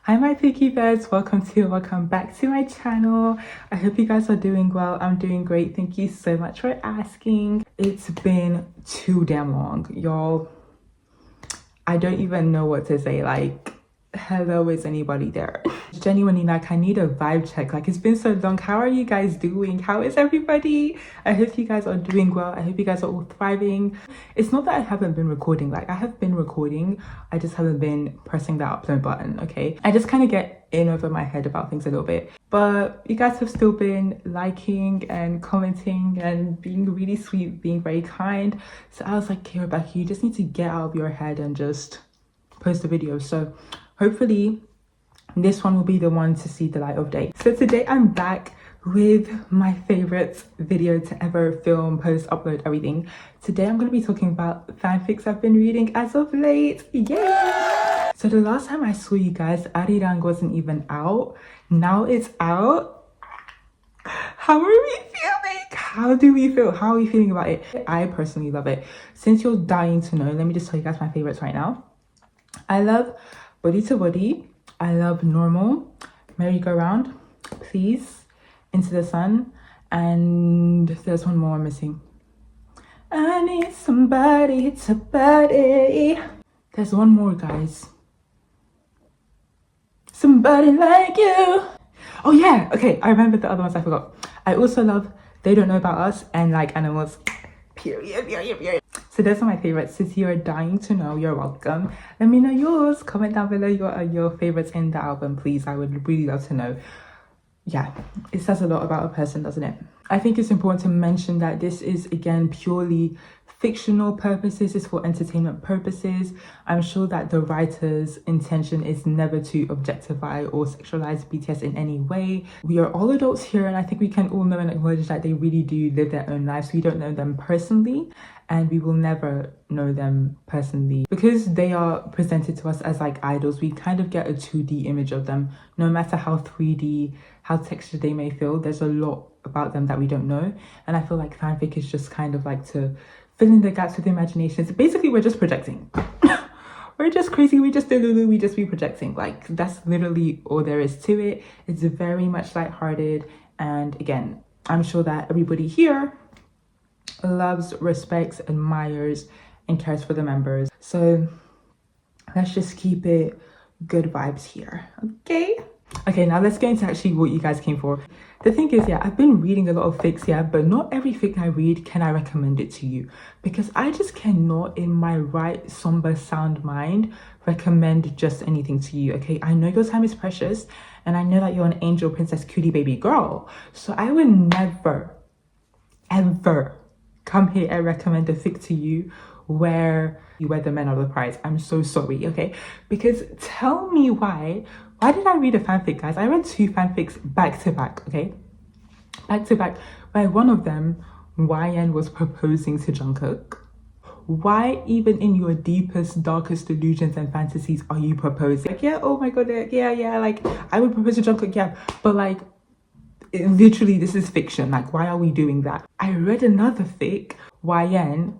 Hi my picky birds, welcome back to my channel. I hope you guys are doing well. I'm doing great. Thank you so much for asking. It's been too damn long, y'all. I don't even know what to say. Like, hello, is anybody there? Genuinely, like, I need a vibe check. Like, it's been so long. How are you guys doing? How is everybody? I hope you guys are doing well. I hope you guys are all thriving. It's not that I haven't been recording. Like, I have been recording. I just haven't been pressing that upload button, okay? I just kind of get in over my head about things a little bit. But you guys have still been liking and commenting and being really sweet, being very kind. So I was like, okay, Rebecca, you just need to get out of your head and just post a video. So hopefully this one will be the one to see the light of day. So today I'm back with my favorite video to ever film, post, upload, everything. Today I'm going to be talking about fanfics I've been reading as of late. Yay! So the last time I saw you guys, Arirang wasn't even out. Now it's out. How are we feeling? How do we feel? How are we feeling about it? I personally love it. Since you're dying to know, let me just tell you guys my favorites right now. I love Body to Body. I love Normal, Merry-Go-Round, Please, Into the Sun, and there's one more I'm missing. I need somebody to buddy. There's one more, guys. Somebody like you. Oh yeah, okay, I remember the other ones I forgot. I also love They Don't Know About Us and Like Animals. Period. So those are my favorites. Since you're dying to know, you're welcome. Let me know yours. Comment down below your favorites in the album, please. I would really love to know. Yeah, it says a lot about a person, doesn't it? I think it's important to mention that this is, again, purely fictional purposes. It's for entertainment purposes. I'm sure that the writer's intention is never to objectify or sexualize BTS in any way. We are all adults here, and I think we can all know and acknowledge that they really do live their own lives. We don't know them personally, and we will never know them personally. Because they are presented to us as like idols, we kind of get a 2D image of them. No matter how 3D, how textured they may feel, there's a lot about them that we don't know. And I feel like fanfic is just kind of like to fill in the gaps with imaginations. Basically, we're just projecting. We're just crazy, we just delulu, we just be projecting. Like, that's literally all there is to it. It's very much lighthearted. And again, I'm sure that everybody here loves, respects, admires, and cares for the members. So let's just keep it good vibes here, okay? Okay, now let's get into actually what you guys came for. The thing is, yeah, I've been reading a lot of fics, yeah, but not every fic I read can I recommend it to you, because I just cannot in my right somber sound mind recommend just anything to you, okay? I know your time is precious, and I know that you're an angel, princess, cutie baby girl, so I would never, ever come here and recommend a fic to you where the men are the prize. I'm so sorry, okay? Because tell me why did I read a fanfic, guys? I read 2 fanfics back to back, okay? Back to back, where one of them, YN was proposing to Jungkook. Why even in your deepest, darkest delusions and fantasies are you proposing? Like, yeah, oh my god, yeah, like, I would propose to Jungkook, yeah, but like, literally, this is fiction. Like, why are we doing that? I read another fic, YN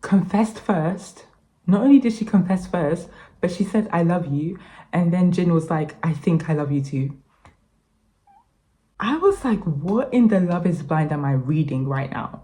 confessed first. Not only did she confess first, but she said, I love you. And then Jin was like, I think I love you too. I was like, what in the Love is Blind am I reading right now?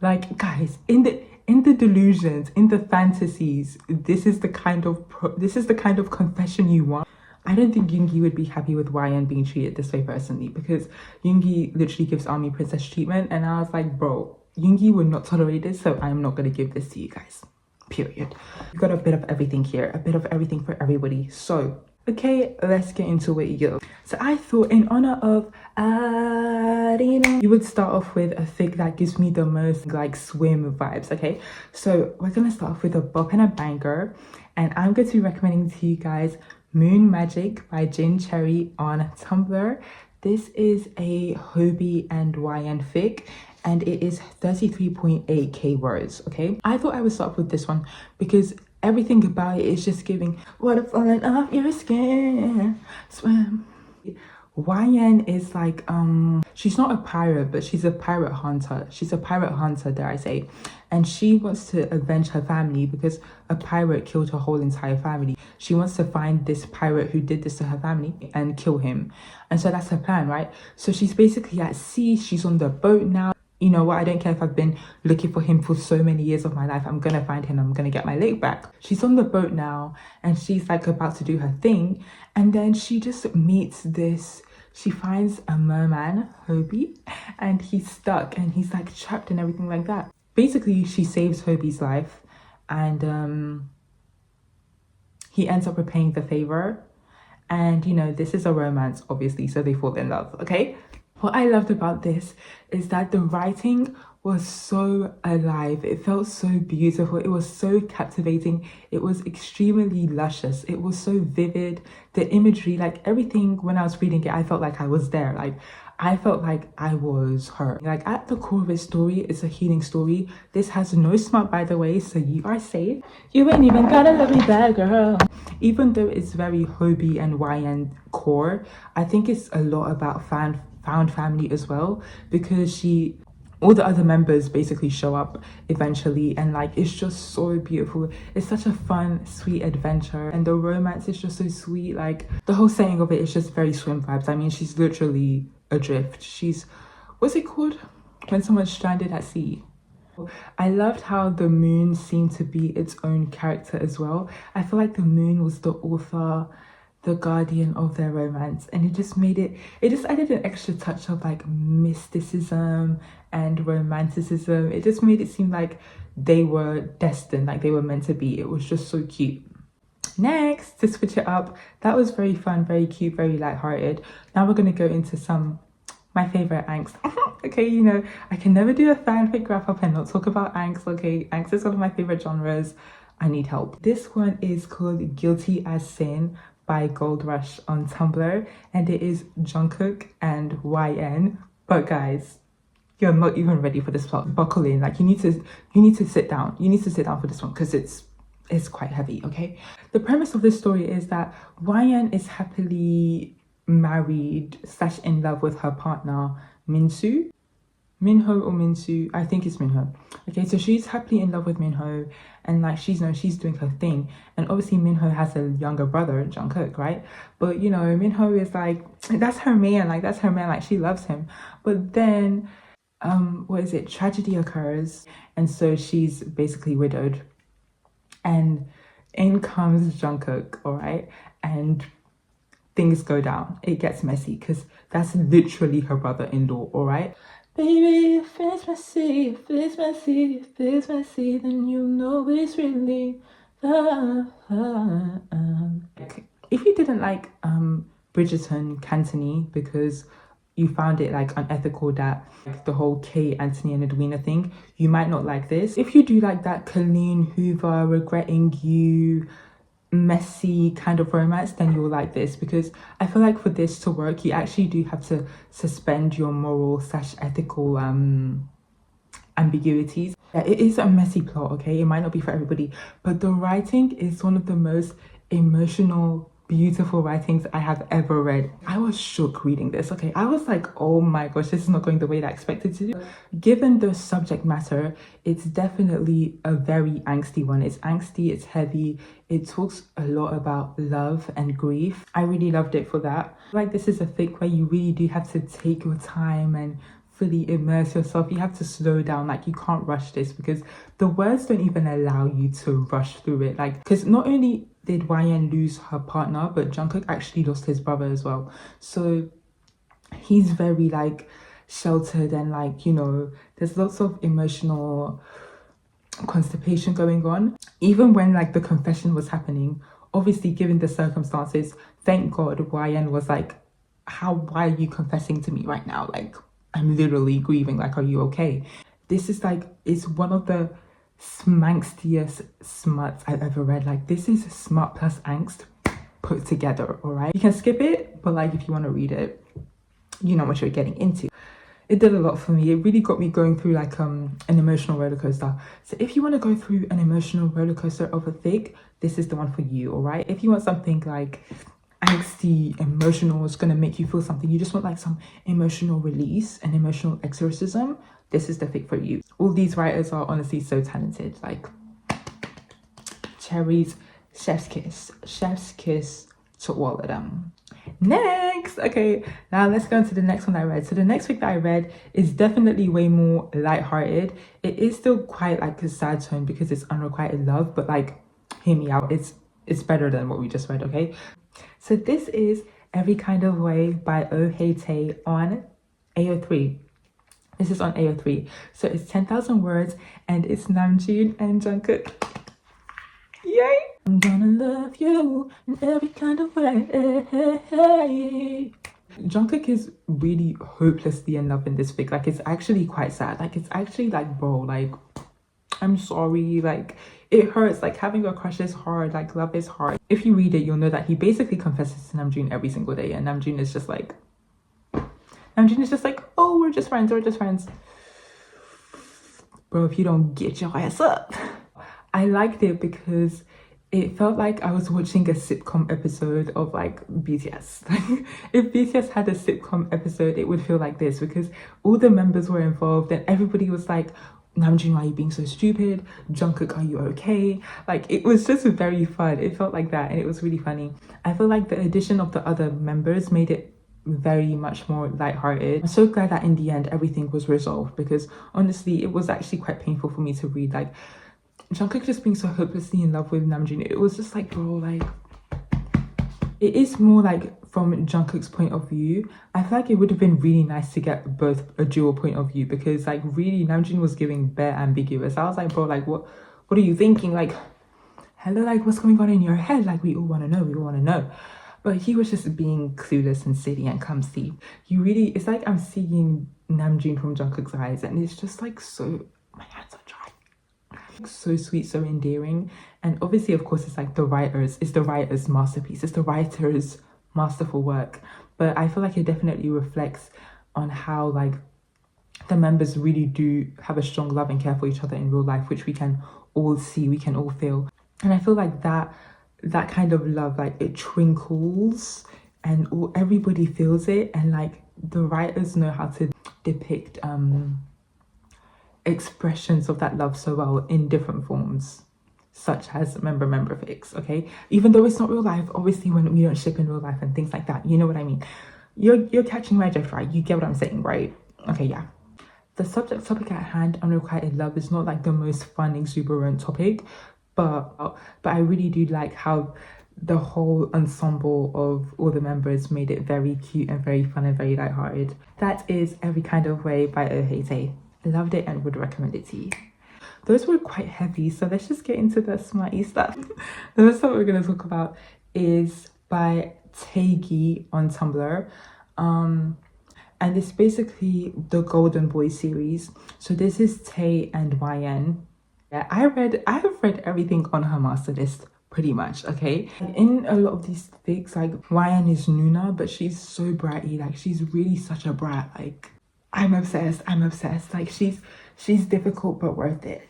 Like, guys, in the delusions, in the fantasies, this is the kind of confession you want. I don't think Yoongi would be happy with YN being treated this way personally, because Yoongi literally gives army princess treatment, and I was like, bro, Yoongi would not tolerate this, so I'm not going to give this to you guys. Period. We've got a bit of everything here, a bit of everything for everybody. So, okay, let's get into it, yo. So I thought, in honor of Arina, you would start off with a fic that gives me the most like swim vibes, okay? So we're gonna start off with a bop and a banger, and I'm going to be recommending to you guys Moon Magic by Jin Cherry on Tumblr. This is a Hobie and YN fic, and it is 33.8k words, okay? I thought I would start with this one because everything about it is just giving water falling off your skin, swim. YN is like, she's not a pirate, but she's a pirate hunter. She's a pirate hunter, dare I say. And she wants to avenge her family because a pirate killed her whole entire family. She wants to find this pirate who did this to her family and kill him. And so that's her plan, right? So she's basically at sea. She's on the boat now. You know what? I don't care if I've been looking for him for so many years of my life. I'm going to find him. I'm going to get my leg back. She's on the boat now and she's like about to do her thing. And then she just meets this, she finds a merman, Hobie, and he's stuck and he's like trapped and everything like that. Basically, she saves Hobie's life and he ends up repaying the favor. And, you know, this is a romance, obviously, so they fall in love, okay? What I loved about this is that the writing was so alive. It felt so beautiful. It was so captivating. It was extremely luscious. It was so vivid. The imagery, like everything, when I was reading it, I felt like I was there. Like, I felt like I was her. Like, at the core of its story, it's a healing story. This has no smut, by the way, so you are safe. You ain't even gotta love me back, girl. Even though it's very Hobie and YN core, I think it's a lot about found family as well, because all the other members basically show up eventually, and like it's just so beautiful. It's such a fun, sweet adventure, and the romance is just so sweet. Like the whole setting of it is just very swim vibes. I mean, she's literally adrift. She's, what's it called when someone's stranded at sea? I loved how the moon seemed to be its own character as well. I feel like the moon was the author, the guardian of their romance, and it just added an extra touch of like mysticism and romanticism. It just made it seem like they were destined, like they were meant to be. It was just so cute. Next, to switch it up, that was very fun, very cute, very lighthearted. Now we're gonna go into my favorite angst. Okay, you know, I can never do a fanfic wrap up and not talk about angst. Okay, angst is one of my favorite genres. I need help. This one is called Guilty as Sin by Gold Rush on Tumblr, and it is Jungkook and YN. But guys, you're not even ready for this plot. Buckle in. Like you need to sit down. You need to sit down for this one because it's quite heavy. Okay, the premise of this story is that YN is happily married / in love with her partner Minho or Minsu, I think it's Minho. Okay, so she's happily in love with Minho, and like she's doing her thing. And obviously Minho has a younger brother, Jungkook, right? But you know, Minho is like, that's her man, like she loves him. But then tragedy occurs, and so she's basically widowed. And in comes Jungkook, all right? And things go down. It gets messy because that's literally her brother-in-law, all right? Baby, if it's messy, then you know it's really love. If you didn't like Bridgerton Cantonese because you found it like unethical, that like the whole Kate, Anthony and Edwina thing, you might not like this. If you do like that Colleen Hoover, regretting you, messy kind of romance, then you'll like this, because I feel like for this to work, you actually do have to suspend your moral / ethical ambiguities. Yeah, it is a messy plot, okay? It might not be for everybody, but the writing is one of the most emotional, beautiful writings I have ever read. I was shook reading this, okay? I was like, oh my gosh, this is not going the way that I expected to do. Given the subject matter, it's definitely a very angsty one. It's angsty, it's heavy, it talks a lot about love and grief. I really loved it for that. Like, this is a fic where you really do have to take your time and fully immerse yourself. You have to slow down. Like, you can't rush this because the words don't even allow you to rush through it. Like, because not only did YN lose her partner, but Jungkook actually lost his brother as well. So he's very like sheltered, and like, you know, there's lots of emotional constipation going on. Even when like the confession was happening, obviously given the circumstances, thank God YN was like, why are you confessing to me right now? Like, I'm literally grieving. Like, are you okay? This is like, it's one of the smangstiest smuts I've ever read. Like, this is smut plus angst put together, all right? You can skip it, but like if you want to read it, you know what you're getting into. It did a lot for me. It really got me going through like an emotional roller coaster. So if you want to go through an emotional roller coaster of a fic, this is the one for you, all right? If you want something like angsty, emotional, it's gonna make you feel something. You just want like some emotional release and emotional exorcism. This is the fic for you. All these writers are honestly so talented. Like cherries, chef's kiss to all of them. Next, okay, now let's go into the next one I read. So the next fic that I read is definitely way more lighthearted. It is still quite like a sad tone because it's unrequited love, but like, hear me out, it's better than what we just read, okay? So this is Every Kind of Way by hehe on AO3. This is on AO3. So it's 10,000 words and it's Namjoon and Jungkook. Yay! I'm gonna love you in every kind of way. Jungkook is really hopelessly in love in this fic. Like, it's actually quite sad. Like, it's actually like, bro, like, I'm sorry. Like, it hurts. Like, having a crush is hard. Like, love is hard. If you read it, you'll know that he basically confesses to Namjoon every single day. And Namjoon is just like, oh, we're just friends. We're just friends. Bro, if you don't get your ass up. I liked it because it felt like I was watching a sitcom episode of like BTS. Like, if BTS had a sitcom episode, it would feel like this because all the members were involved and everybody was like, Namjoon, why are you being so stupid? Jungkook, are you okay? Like, it was just very fun. It felt like that and it was really funny. I feel like the addition of the other members made it very much more lighthearted. I'm so glad that in the end everything was resolved because honestly it was actually quite painful for me to read. Like, Jungkook just being so hopelessly in love with Namjoon, it was just like, bro, like, it is more like from Jungkook's point of view. I feel like it would have been really nice to get both a dual point of view because like really Namjoon was giving bare ambiguous. I was like, bro, like what are you thinking? Like, hello, like what's going on in your head? Like, we all want to know. But he was just being clueless and silly and clumsy. You really, it's like I'm seeing Namjoon from Jungkook's eyes and it's just like so, my hands are dry. So sweet, so endearing. And obviously, of course, it's like the writer's masterpiece. It's the writer's masterful work. But I feel like it definitely reflects on how like the members really do have a strong love and care for each other in real life, which we can all see, we can all feel. And I feel like that kind of love, like it twinkles and everybody feels it. And like the writers know how to depict expressions of that love so well in different forms, such as member fics, okay? Even though it's not real life, obviously when we don't ship in real life and things like that, you know what I mean? You're catching my drift, right? You get what I'm saying, right? Okay, yeah. The topic at hand, unrequited love, is not like the most fun, exuberant topic, but I really do like how the whole ensemble of all the members made it very cute and very fun and very lighthearted. That is Every Kind of Way by hehe. Loved it and would recommend it to you. Those were quite heavy, so let's just get into the smarty stuff. The first one we're going to talk about is by hiiiii on Tumblr. And it's basically the Golden Boy series. So this is Tae and YN. Yeah, I have read everything on her master list pretty much, okay? In a lot of these fics, like YN is Nuna, but she's so bratty. Like, she's really such a brat. Like, I'm obsessed. Like, she's difficult but worth it.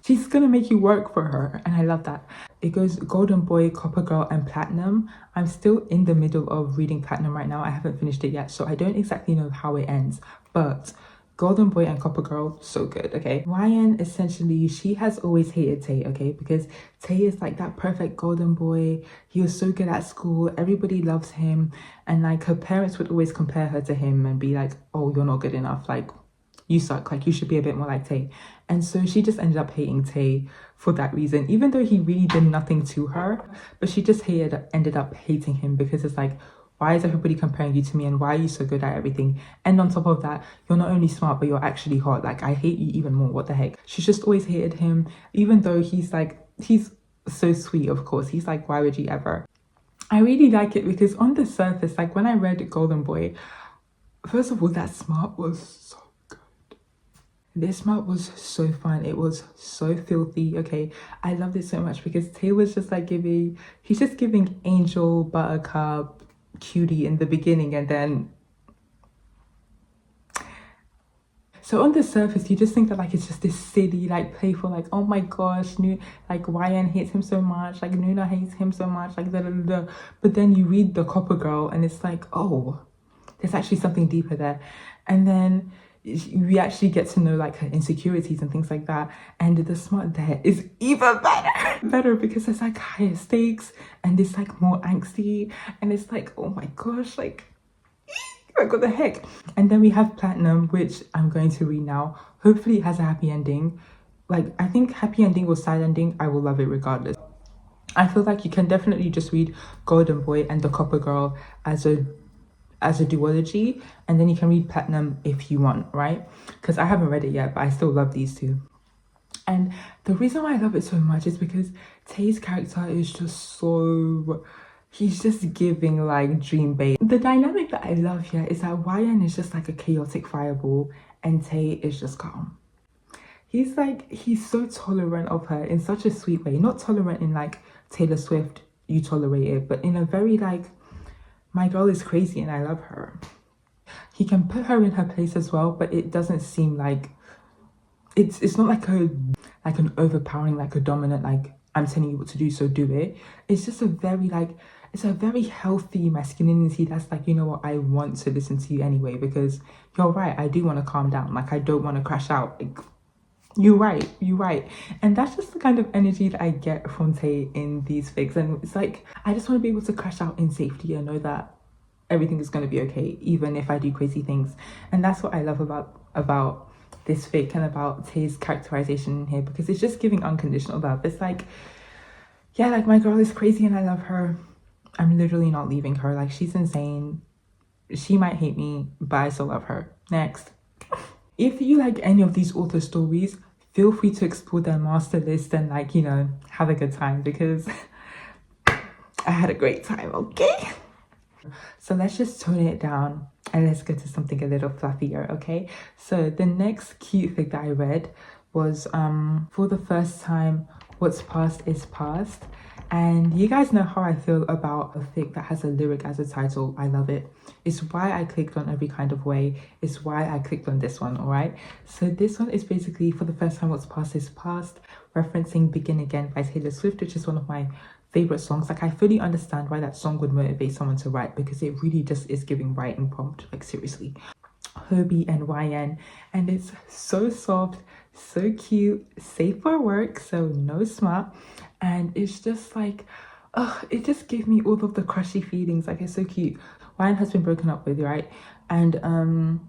She's gonna make you work for her, and I love that. It goes Golden Boy, Copper Girl, and Platinum. I'm still in the middle of reading Platinum right now. I haven't finished it yet, so I don't exactly know how it ends, but Golden Boy and Copper Girl, so good, okay? YN, essentially, she has always hated Tae, okay? Because Tae is like that perfect golden boy. He was so good at school. Everybody loves him. And like her parents would always compare her to him and be like, oh, you're not good enough. Like, you suck. Like, you should be a bit more like Tae. And so she just ended up hating Tae for that reason, even though he really did nothing to her. But she just ended up hating him because it's like, why is everybody comparing you to me and why are you so good at everything? And on top of that, you're not only smart, but you're actually hot. Like, I hate you even more. What the heck? She's just always hated him, even though he's so sweet, of course. He's like, why would you ever? I really like it because on the surface, like when I read Golden Boy, first of all, that smart was so good. This smart was so fun. It was so filthy. Okay, I loved it so much because Tae was just like he's just giving angel, buttercup, cutie in the beginning, and then So on the surface, you just think that like it's just this silly, like playful, like oh my gosh, like YN hates him so much, like Nuna hates him so much, like da da da da. But then you read The Copper Girl and it's like, oh, there's actually something deeper there. And then we actually get to know like her insecurities and things like that. And the smart there is even better because it's like higher stakes and it's like more angsty and it's like, oh my gosh, like like what the heck. And then we have Platinum, which I'm going to read now. Hopefully it has a happy ending. Like I think happy ending or sad ending, I will love it regardless. I feel like you can definitely just read Golden Boy and The Copper Girl as a duology, and then you can read Platinum if you want, right? Because I haven't read it yet, but I still love these two. And the reason why I love it so much is because Tae's character is just so, he's just giving like dream bait. The dynamic that I love here is that YN is just like a chaotic fireball and Tae is just calm. He's so tolerant of her in such a sweet way. Not tolerant in like Taylor Swift, you tolerate it, but in a very like, my girl is crazy and I love her. He can put her in her place as well, but it doesn't seem like, it's not like an overpowering, like a dominant, like I'm telling you what to do, so do it. It's just a very like, it's a very healthy masculinity that's like, you know what, I want to listen to you anyway because you're right, I do want to calm down. Like I don't want to crash out. Like, you're right. And that's just the kind of energy that I get from Tae in these fics. And it's like, I just want to be able to crash out in safety and know that everything is going to be okay, even if I do crazy things. And that's what I love about this fic and about Tae's characterization here, because it's just giving unconditional love. It's like, yeah, like my girl is crazy and I love her. I'm literally not leaving her. Like she's insane. She might hate me, but I still love her. Next. If you like any of these author stories, feel free to explore their master list and like, you know, have a good time because I had a great time, okay? So let's just tone it down and let's go to something a little fluffier, okay? So the next cute fic that I read was For the First Time, What's Past is Past. And you guys know how I feel about a fic that has a lyric as a title. I love it. It's why I clicked on Every Kind of Way. It's why I clicked on this one, all right? So this one is basically For the First Time, What's Past is Past, referencing Begin Again by Taylor Swift, which is one of my favorite songs. Like I fully understand why that song would motivate someone to write because it really just is giving writing prompt, like seriously. Hobie and YN, and it's so soft, so cute, safe for work, so no smut, and it's just like, it just gave me all of the crushy feelings. Like it's so cute. YN has been broken up with, right? And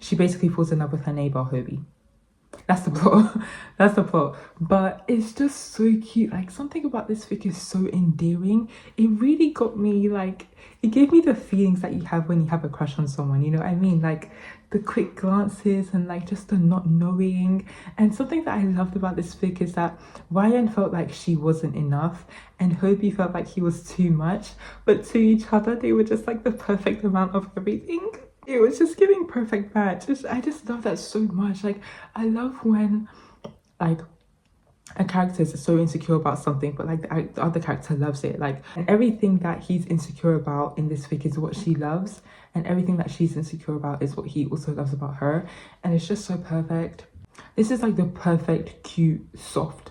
she basically falls in love with her neighbor Hobie. That's the plot. That's the plot. But it's just so cute. Like something about this fic is so endearing. It really got me, like, it gave me the feelings that you have when you have a crush on someone, you know what I mean? Like the quick glances and like just the not knowing. And something that I loved about this fic is that YN felt like she wasn't enough and Hobie felt like he was too much, but to each other they were just like the perfect amount of everything. It was just giving perfect match. I just love that so much. Like I love when like a character is so insecure about something, but like the other character loves it. Like everything that he's insecure about in this fic is what she loves, and everything that she's insecure about is what he also loves about her. And it's just so perfect. This is like the perfect, cute, soft,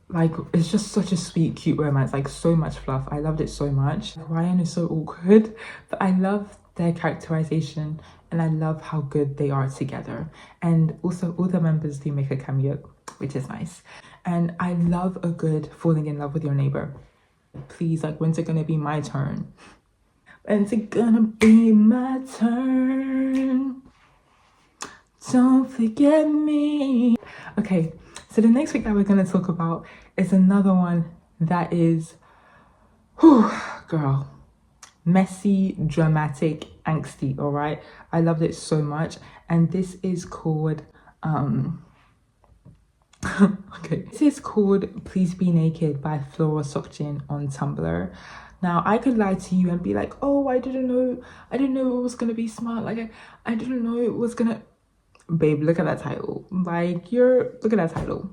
like it's just such a sweet, cute romance. Like so much fluff. I loved it so much. Ryan is so awkward, but I love their characterization and I love how good they are together. And also all the members do make a cameo, which is nice. And I love a good falling in love with your neighbor. Please, like, when's it gonna be my turn? When's it gonna be my turn? Don't forget me. Okay, so the next week that we're gonna talk about is another one that is, whew, girl, messy, dramatic, angsty, all right? I loved it so much. And this is called okay, this is called Please Be Naked by Flora Sokjin on Tumblr. Now I could lie to you and be like, oh, I didn't know it was gonna be smart. Like I didn't know it was gonna, babe, look at that title. Like look at that title.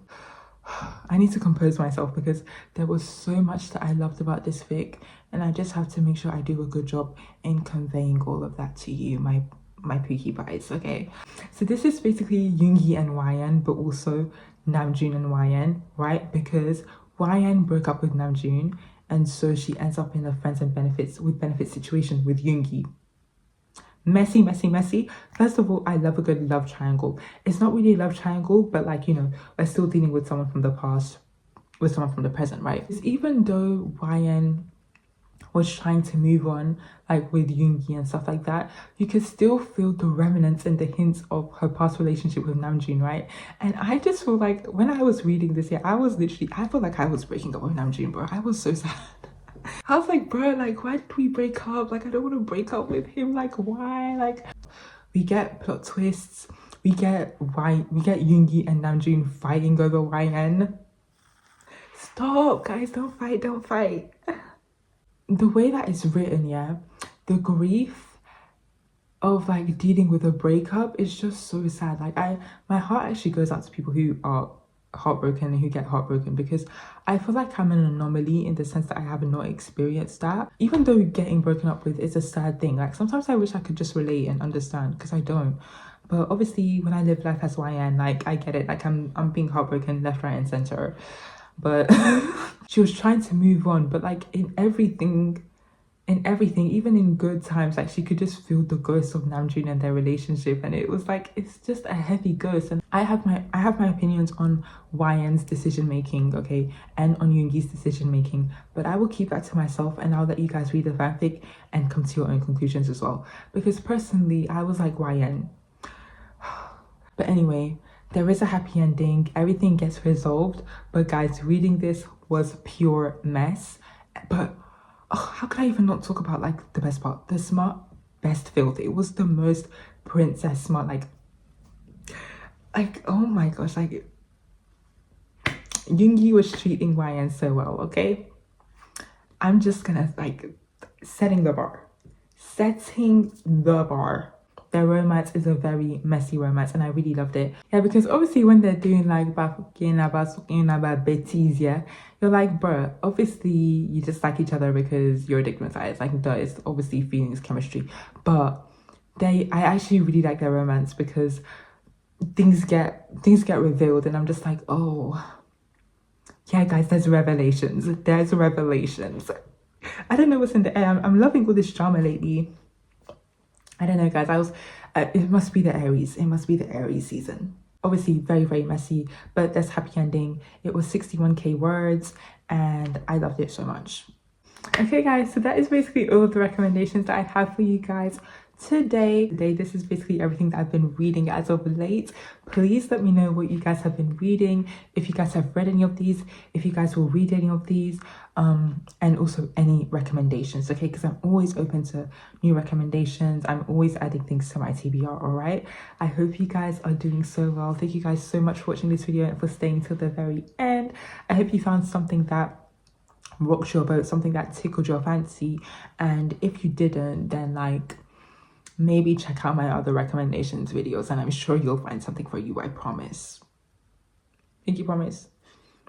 I need to compose myself because there was so much that I loved about this fic, and I just have to make sure I do a good job in conveying all of that to you, my my Pookie bias, okay? So this is basically Yoongi and YN, but also Namjoon and YN, right? Because YN broke up with Namjoon, and so she ends up in a friends and benefits situation with Yoongi. Messy, messy, messy. First of all, I love a good love triangle. It's not really a love triangle, but like, you know, we're still dealing with someone from the past, with someone from the present, right? Because even though YN was trying to move on, like with Yoongi and stuff like that, you could still feel the remnants and the hints of her past relationship with Namjoon, right? And I just feel like when I was reading this here, I felt like I was breaking up with Namjoon, bro. I was so sad. I was like, bro, like, why did we break up? Like, I don't want to break up with him. Like, why? Like, we get plot twists. We get Yoongi and Namjoon fighting over YN. Stop, guys, don't fight, don't fight. The way that it's written, yeah, the grief of like dealing with a breakup is just so sad. Like my heart actually goes out to people who are heartbroken and who get heartbroken, because I feel like I'm an anomaly in the sense that I have not experienced that. Even though getting broken up with is a sad thing, like sometimes I wish I could just relate and understand, because I don't. But obviously when I live life as YN, like I get it, like I'm being heartbroken left, right and center. But she was trying to move on, but like in everything, even in good times, like she could just feel the ghost of Namjoon and their relationship, and it was like, it's just a heavy ghost. And I have my opinions on YN's decision making, okay, and on Yoongi's decision making, but I will keep that to myself, and I'll let you guys read the fanfic and come to your own conclusions as well, because personally I was like YN. But anyway, there is a happy ending, everything gets resolved. But guys, reading this was pure mess. But oh, how could I even not talk about like the best part? The smart best filth. It was the most princess smart, like oh my gosh, like Yoongi was treating YN so well, okay? I'm just gonna like setting the bar. Their romance is a very messy romance, and I really loved it. Yeah, because obviously when they're doing like about Betty's, yeah, you're like, bruh, obviously you just like each other because you're stigmatized. Like, duh, it's obviously feelings, chemistry. But I actually really like their romance, because things get revealed, and I'm just like, oh yeah, guys, there's revelations. I don't know what's in the air. I'm loving all this drama lately. I don't know, guys. It must be the Aries. It must be the Aries season. Obviously, very, very messy, but there's happy ending. It was 61k words, and I loved it so much. Okay, guys, so that is basically all of the recommendations that I have for you guys today. This is basically everything that I've been reading as of late. Please let me know what you guys have been reading, if you guys have read any of these, if you guys will read any of these, and also any recommendations, okay? Because I'm always open to new recommendations. I'm always adding things to my TBR, all right? I hope you guys are doing so well. Thank you guys so much for watching this video and for staying till the very end. I hope you found something that rocked your boat, something that tickled your fancy. And if you didn't, then like maybe check out my other recommendations videos, and I'm sure you'll find something for you. I promise. Pinky promise.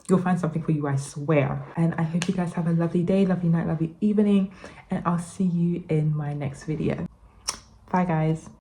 You'll find something for you, I swear. And I hope you guys have a lovely day, lovely night, lovely evening, and I'll see you in my next video. Bye, guys.